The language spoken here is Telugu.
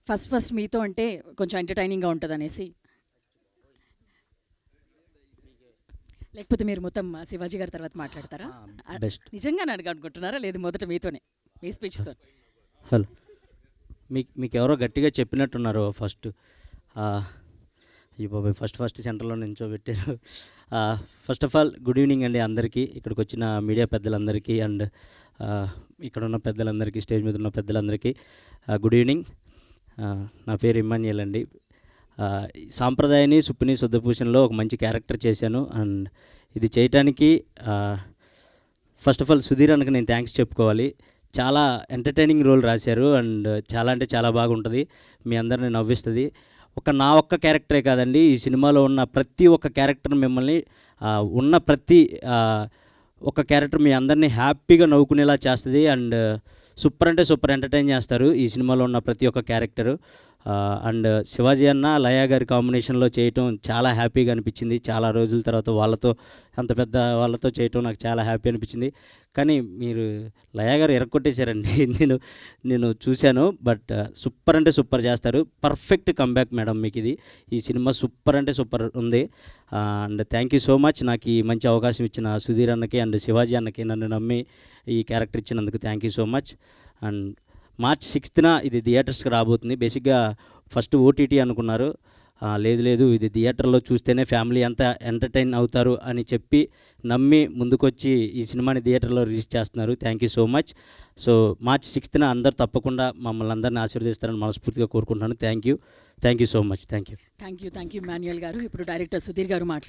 ఫస్ట్ మీతో అంటే కొంచెం ఎంటర్టైనింగ్గా ఉంటుందనేసి. లేకపోతే మీరు మొత్తం శివాజీ గారి తర్వాత మాట్లాడతారా? బెస్ట్. నిజంగానే అనుకుంటున్నారా? లేదు మొదట మీతోనే, మీ స్పీచ్తో. హలో, మీకు ఎవరో గట్టిగా చెప్పినట్టున్నారు ఫస్ట్. అయ్యో బాబాయ్, ఫస్ట్ సెంటర్లో నించోబెట్టారు. First of all good evening అండి అందరికీ, ఇక్కడికి వచ్చిన మీడియా పెద్దలందరికీ అండ్ ఇక్కడ ఉన్న పెద్దలందరికీ, స్టేజ్ మీద ఉన్న పెద్దలందరికీ గుడ్ ఈవినింగ్. నా పేరు ఇమ్మాన్యుయల్ అండి. సాంప్రదాయని సుప్పిని శుద్ధపూషణలో ఒక మంచి క్యారెక్టర్ చేశాను. అండ్ ఇది చేయటానికి ఫస్ట్ ఆఫ్ ఆల్ సుధీర్ అన్నకు నేను థ్యాంక్స్ చెప్పుకోవాలి. చాలా ఎంటర్టైనింగ్ రోల్ రాశారు అండ్ చాలా అంటే చాలా బాగుంటుంది, మీ అందరిని నవ్విస్తుంది. నా ఒక్క క్యారెక్టరే కాదండి, ఈ సినిమాలో ఉన్న ప్రతి ఒక్క క్యారెక్టర్ మిమ్మల్ని ఉన్న ప్రతి ఒక క్యారెక్టర్ మీ అందరినీ హ్యాపీగా నవ్వుకునేలా చేస్తుంది. అండ్ సూపర్ అంటే సూపర్ ఎంటర్టైన్ చేస్తారు ఈ సినిమాలో ఉన్న ప్రతి ఒక్క క్యారెక్టరు. అండ్ శివాజీ అన్న లయా గారి కాంబినేషన్లో చేయటం చాలా హ్యాపీగా అనిపించింది. చాలా రోజుల తర్వాత అంత పెద్ద వాళ్ళతో చేయటం నాకు చాలా హ్యాపీ అనిపించింది. కానీ మీరు లయా గారు ఎరక్కొట్టేశారండి. నేను చూశాను, బట్ సూపర్ అంటే సూపర్ చేస్తారు. పర్ఫెక్ట్ కంబ్యాక్ మేడం మీకు ఇది. ఈ సినిమా సూపర్ అంటే సూపర్ ఉంది. And thank you so much నాకు ఈ మంచి అవకాశం ఇచ్చిన సుధీర్ అన్నకి అండ్ శివాజీ అన్నకి, నన్ను నమ్మి ఈ క్యారెక్టర్ ఇచ్చినందుకు thank you so much. And March 6th ఇది థియేటర్స్కి రాబోతుంది. బేసిక్గా ఫస్ట్ ఓటీటీ అనుకున్నారు, లేదు ఇది థియేటర్లో చూస్తేనే ఫ్యామిలీ అంతా ఎంటర్టైన్ అవుతారు అని చెప్పి నమ్మి ముందుకొచ్చి ఈ సినిమాని థియేటర్లో రిలీజ్ చేస్తున్నారు. Thank you so much. So March 6th అందరూ తప్పకుండా మమ్మల్ని అందరినీ ఆశీర్వదిస్తారని మనస్ఫూర్తిగా కోరుకుంటున్నాను. Thank you so much. Thank you Manuel గారు. ఇప్పుడు డైరెక్టర్ సుధీర్ గారు మాట్లాడుతున్నారు.